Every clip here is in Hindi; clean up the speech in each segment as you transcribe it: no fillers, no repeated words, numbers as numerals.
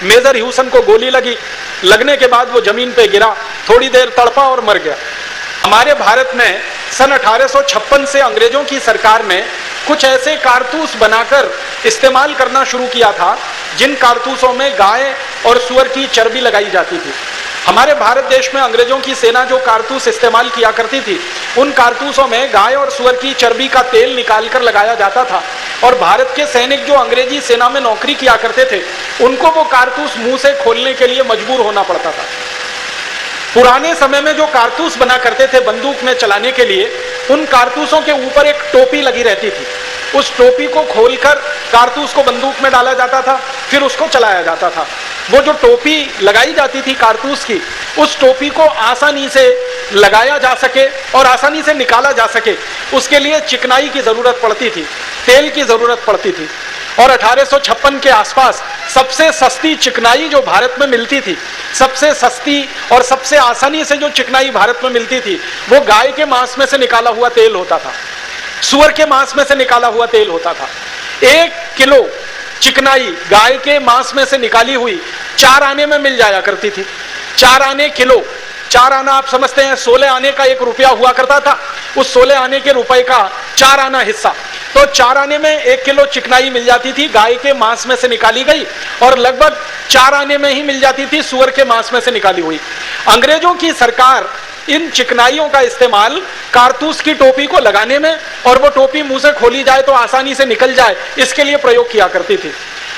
मेजर ह्यूसन को गोली लगी, लगने के बाद वो जमीन पे गिरा, थोड़ी देर तड़पा और मर गया। हमारे भारत में सन 1856 से अंग्रेजों की सरकार ने कुछ ऐसे कारतूस बनाकर इस्तेमाल करना शुरू किया था जिन कारतूसों में गाय और सूअर की चर्बी लगाई जाती थी। हमारे भारत देश में अंग्रेजों की सेना जो कारतूस इस्तेमाल किया करती थी, उन कारतूसों में गाय और सूअर की चर्बी का तेल निकालकर लगाया जाता था और भारत के सैनिक जो अंग्रेजी सेना में नौकरी किया करते थे, उनको वो कारतूस मुंह से खोलने के लिए मजबूर होना पड़ता था। पुराने समय में जो कारतूस बना करते थे बंदूक में चलाने के लिए, उन कारतूसों के ऊपर एक टोपी लगी रहती थी। उस टोपी को खोलकर कारतूस को बंदूक में डाला जाता था, फिर उसको चलाया जाता था। वो जो टोपी लगाई जाती थी कारतूस की, उस टोपी को आसानी से लगाया जा सके और आसानी से निकाला जा सके, उसके लिए चिकनाई की जरूरत पड़ती थी, तेल की जरूरत पड़ती थी। और 1856 के आसपास सबसे सस्ती चिकनाई जो भारत में मिलती थी, सबसे सस्ती और सबसे आसानी से जो चिकनाई भारत में मिलती थी, वो गाय के मांस में से निकाला हुआ तेल होता था, सूअर के मांस में से निकाला हुआ तेल होता था। 1 किलो चिकनाई गाय के मांस में से निकाली हुई 4 आने में मिल जाया करती थी। 4 आने किलो, 4 आना आप समझते हैं 16 आने का 1 रुपया हुआ करता था, उस 16 आने के रुपए का 4 आना हिस्सा, तो 4 आने में 1 किलो चिकनाई मिल जाती थी, गाय के मांस में से निकाली गई, और लगभग 4 आने में ही मिल जाती थी सूअर के मांस में से निकाली हुई। अंग्रेजों की सरकार इन चिकनाइयों का इस्तेमाल कारतूस की टोपी को लगाने में, और वो टोपी मुंह से खोली जाए तो आसानी से निकल जाए, इसके लिए प्रयोग किया करती थी।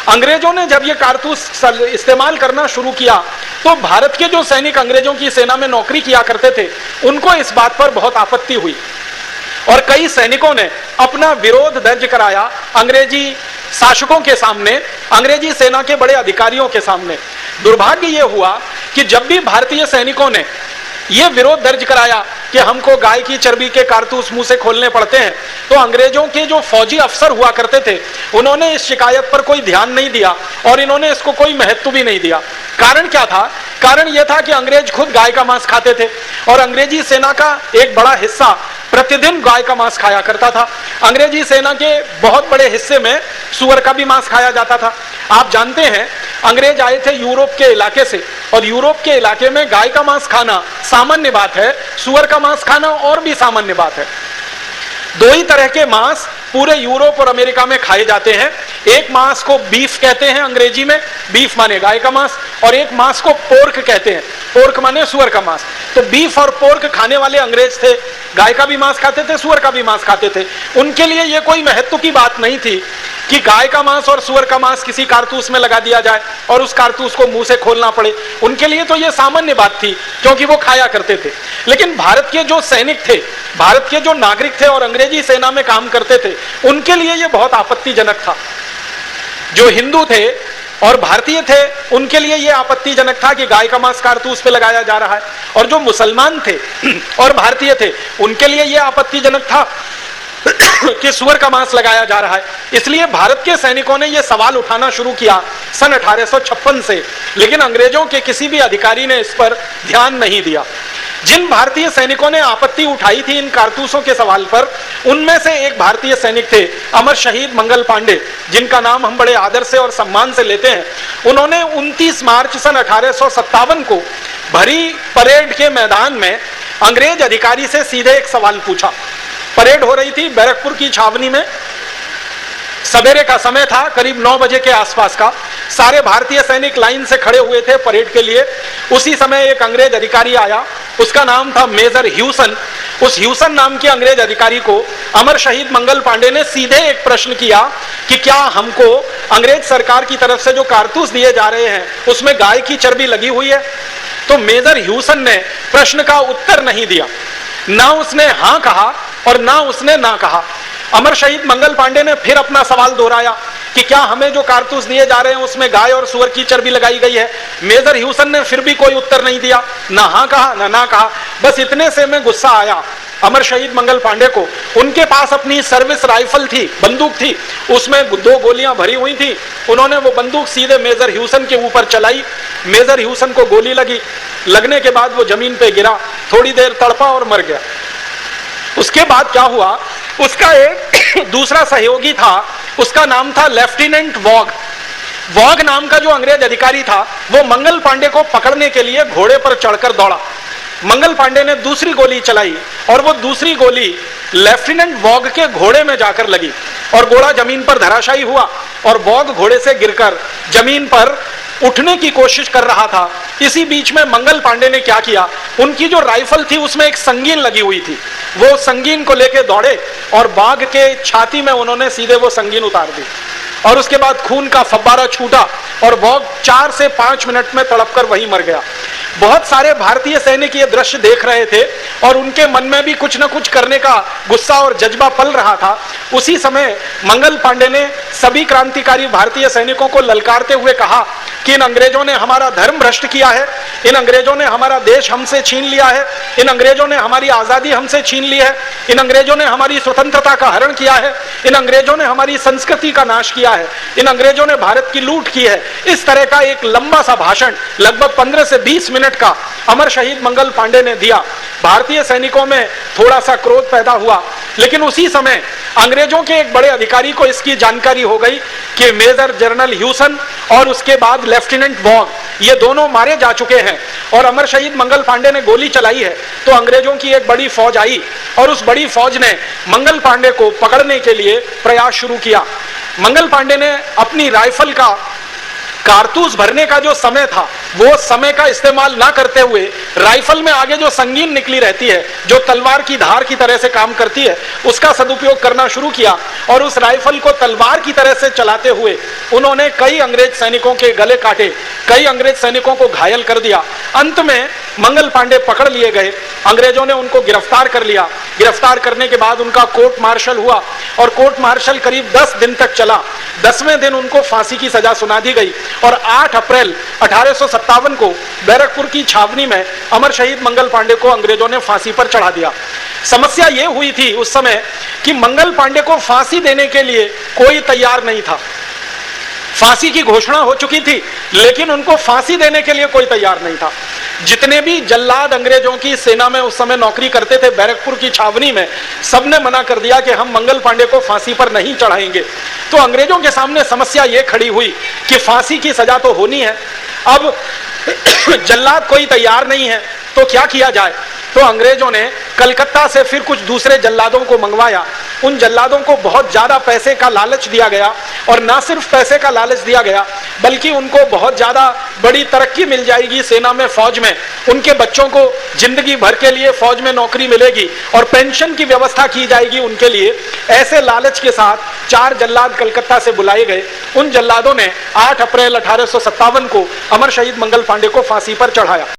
अंग्रेजों ने जब ये कारतूस इस्तेमाल करना शुरू किया तो भारत के जो सैनिक अंग्रेजों की सेना में नौकरी किया करते थे, उनको इस बात पर बहुत आपत्ति हुई और कई सैनिकों ने अपना विरोध दर्ज कराया अंग्रेजी शासकों के सामने, अंग्रेजी सेना के बड़े अधिकारियों के सामने। दुर्भाग्य ये हुआ कि जब भी भारतीय सैनिकों ने ये विरोध दर्ज कराया कि हमको गाय की चर्बी के कारतूस मुंह से खोलने पड़ते हैं, तो अंग्रेजों के जो फौजी अफसर हुआ करते थे, उन्होंने इस शिकायत पर कोई ध्यान नहीं दिया और इन्होंने इसको कोई महत्व भी नहीं दिया। कारण क्या था? कारण यह था कि अंग्रेज खुद गाय का मांस खाते थे और अंग्रेजी सेना का एक बड़ा हिस्सा प्रतिदिन गाय का मांस खाया करता था। अंग्रेजी सेना के बहुत बड़े हिस्से में सूअर का भी मांस खाया जाता था। आप जानते हैं, अंग्रेज आए थे यूरोप के इलाके से, और यूरोप के इलाके में गाय का मांस खाना सामान्य बात है, सूअर का मांस खाना और भी सामान्य बात है। 2 ही तरह के मांस पूरे यूरोप और अमेरिका में खाए जाते हैं। एक मांस को बीफ कहते हैं अंग्रेजी में, बीफ माने गाय का मांस, और एक मांस को पोर्क कहते हैं, पोर्क माने सूअर का मांस। तो बीफ और पोर्क खाने वाले अंग्रेज थे, गाय का भी मांस खाते थे, सूअर का भी मांस खाते थे। उनके लिए यह कोई महत्व की बात नहीं थी कि गाय का मांस और सूअर का मांस किसी कारतूस में लगा दिया जाए और उस कारतूस को मुंह से खोलना पड़े। उनके लिए तो यह सामान्य बात थी, क्योंकि वो खाया करते थे। लेकिन भारत के जो सैनिक थे, भारत के जो नागरिक थे और अंग्रेजी सेना में काम करते थे, उनके लिए यह बहुत आपत्तिजनक था। जो हिंदू थे और भारतीय थे, उनके लिए यह आपत्तिजनक था कि गाय का मांस कारतूस पे लगाया जा रहा है, और जो मुसलमान थे और भारतीय थे, उनके लिए यह आपत्तिजनक था कि सूअर का मांस लगाया जा रहा है। इसलिए भारत के सैनिकों ने यह सवाल उठाना शुरू किया सन 1856 से, लेकिन अंग्रेजों के किसी भी अधिकारी ने इस पर ध्यान नहीं दिया। जिन भारतीय सैनिकों ने आपत्ति उठाई थी इन कारतूसों के सवाल पर, उनमें से एक भारतीय सैनिक थे अमर शहीद मंगल पांडे, जिनका नाम हम बड़े आदर से और सम्मान से लेते हैं। उन्होंने 29 मार्च सन 1857 को भरी परेड के मैदान में अंग्रेज अधिकारी से सीधे एक सवाल पूछा। परेड हो रही थी बैरकपुर की छावनी में, सवेरे का समय था, करीब 9 बजे के आसपास का। सारे भारतीय सैनिक लाइन से खड़े हुए थे परेड के लिए। उसी समय एक अंग्रेज अधिकारी आया, उसका नाम था मेजर ह्यूसन। उस ह्यूसन नाम के अंग्रेज अधिकारी को अमर शहीद मंगल पांडे ने सीधे एक प्रश्न किया कि क्या हमको अंग्रेज सरकार की तरफ से जो कारतूस दिए जा रहे हैं उसमें गाय की चर्बी लगी हुई है? तो मेजर ह्यूसन ने प्रश्न का उत्तर नहीं दिया, ना उसने हां कहा और ना उसने ना कहा। अमर शहीद मंगल पांडे ने फिर अपना सवाल दोहराया कि क्या हमें जो कारतूस दिए जा रहे हैं उसमें गाय और सूअर की चर्बी लगाई गई है? मेजर ह्यूसन ने फिर भी कोई उत्तर नहीं दिया, ना हाँ कहा ना ना कहा। बस इतने से में गुस्सा आया अमर शहीद मंगल पांडे को। उनके पास अपनी सर्विस राइफल थी, बंदूक थी, उसमें 2 गोलियां भरी हुई थी। उन्होंने वो बंदूक सीधे मेजर ह्यूसन के ऊपर चलाई। मेजर ह्यूसन को गोली लगी, लगने के बाद वो जमीन पे गिरा, थोड़ी देर तड़पा और मर गया। उसके बाद क्या हुआ, उसका एक दूसरा सहयोगी था, उसका नाम था लेफ्टिनेंट वॉग। वॉग नाम का जो अंग्रेज अधिकारी था वो मंगल पांडे को पकड़ने के लिए घोड़े पर चढ़कर दौड़ा। मंगल पांडे ने दूसरी गोली चलाई और वो दूसरी गोली लेफ्टिनेंट वॉग के घोड़े में जाकर लगी और घोड़ा जमीन पर धराशायी हुआ और वॉग घोड़े से गिरकर जमीन पर उठने की कोशिश कर रहा था। इसी बीच में मंगल पांडे ने क्या किया, उनकी जो राइफल थी उसमें एक संगीन लगी हुई थी, वो संगीन को लेके दौड़े और बाघ के छाती में उन्होंने सीधे वो संगीन उतार दी और उसके बाद खून का फव्वारा छूटा और वॉग 4 से 5 मिनट में तड़पकर वहीं मर गया। बहुत सारे भारतीय सैनिक ये दृश्य देख रहे थे और उनके मन में भी कुछ न कुछ करने का गुस्सा और जज्बा पल रहा था। उसी समय मंगल पांडे ने सभी क्रांतिकारी भारतीय सैनिकों को ललकारते हुए कहा कि इन अंग्रेजों ने हमारा धर्म भ्रष्ट किया है, इन अंग्रेजों ने हमारा देश हमसे छीन लिया है, इन अंग्रेजों ने हमारी आजादी हमसे छीन ली है, इन अंग्रेजों ने हमारी स्वतंत्रता का हरण किया है, इन अंग्रेजों ने हमारी संस्कृति का नाश किया है, इन अंग्रेजों ने भारत की लूट की है। इस तरह का एक लंबा सा भाषण लगभग 15 से 20 मिनट का अमर शहीद मंगल पांडे ने दिया। भारतीय सैनिकों में थोड़ा सा क्रोध पैदा हुआ, लेकिन उसी समय अंग्रेजों के एक बड़े अधिकारी को इसकी जानकारी हो गई कि मेजर जनरल ह्यूसन और उसके बाद लेफ्टिनेंट वॉग ये दोनों मारे जा चुके हैं और अमर शहीद मंगल पांडे ने गोली चलाई है। तो अंग्रेजों की एक बड़ी फौज आई और उस बड़ी फौज ने मंगल पांडे को पकड़ने के लिए प्रयास शुरू किया। मंगल पांडे ने अपनी राइफल का कारतूस भरने का जो समय था वो समय का इस्तेमाल ना करते हुए राइफल में आगे जो संगीन निकली रहती है, जो तलवार की धार की तरह से काम करती है, उसका सदुपयोग करना शुरू किया और उस राइफल को तलवार की तरह से चलाते हुए उन्होंने कई अंग्रेज सैनिकों के गले काटे, कई अंग्रेज सैनिकों को घायल कर दिया। अंत में मंगल पांडे पकड़ लिए गए, अंग्रेजों ने उनको गिरफ्तार कर लिया। गिरफ्तार करने के बाद उनका कोर्ट मार्शल हुआ और कोर्ट मार्शल करीब 10 दिन तक चला। 10वें दिन उनको फांसी की सजा सुना दी गई और 8 अप्रैल 1857 को बैरकपुर की छावनी में अमर शहीद मंगल पांडे को अंग्रेजों ने फांसी पर चढ़ा दिया। समस्या यह हुई थी उस समय कि मंगल पांडे को फांसी देने के लिए कोई तैयार नहीं था। फांसी की घोषणा हो चुकी थी लेकिन उनको फांसी देने के लिए कोई तैयार नहीं था। जितने भी जल्लाद अंग्रेजों की सेना में उस समय नौकरी करते थे बैरकपुर की छावनी में, सबने मना कर दिया कि हम मंगल पांडे को फांसी पर नहीं चढ़ाएंगे। तो अंग्रेजों के सामने समस्या यह खड़ी हुई कि फांसी की सजा तो होनी है, अब जल्लाद कोई तैयार नहीं है तो क्या किया जाए। तो अंग्रेजों ने कलकत्ता से फिर कुछ दूसरे जल्लादों को मंगवाया। उन जल्लादों को बहुत ज्यादा पैसे का लालच दिया गया और ना सिर्फ पैसे का लालच दिया गया बल्कि उनको बहुत ज्यादा बड़ी तरक्की मिल जाएगी सेना में, फौज में, उनके बच्चों को जिंदगी भर के लिए फौज में नौकरी मिलेगी और पेंशन की व्यवस्था की जाएगी उनके लिए। ऐसे लालच के साथ 4 जल्लाद कलकत्ता से बुलाए गए। उन जल्लादों ने 8 अप्रैल 1857 को अमर शहीद मंगल पांडे को फांसी पर चढ़ाया।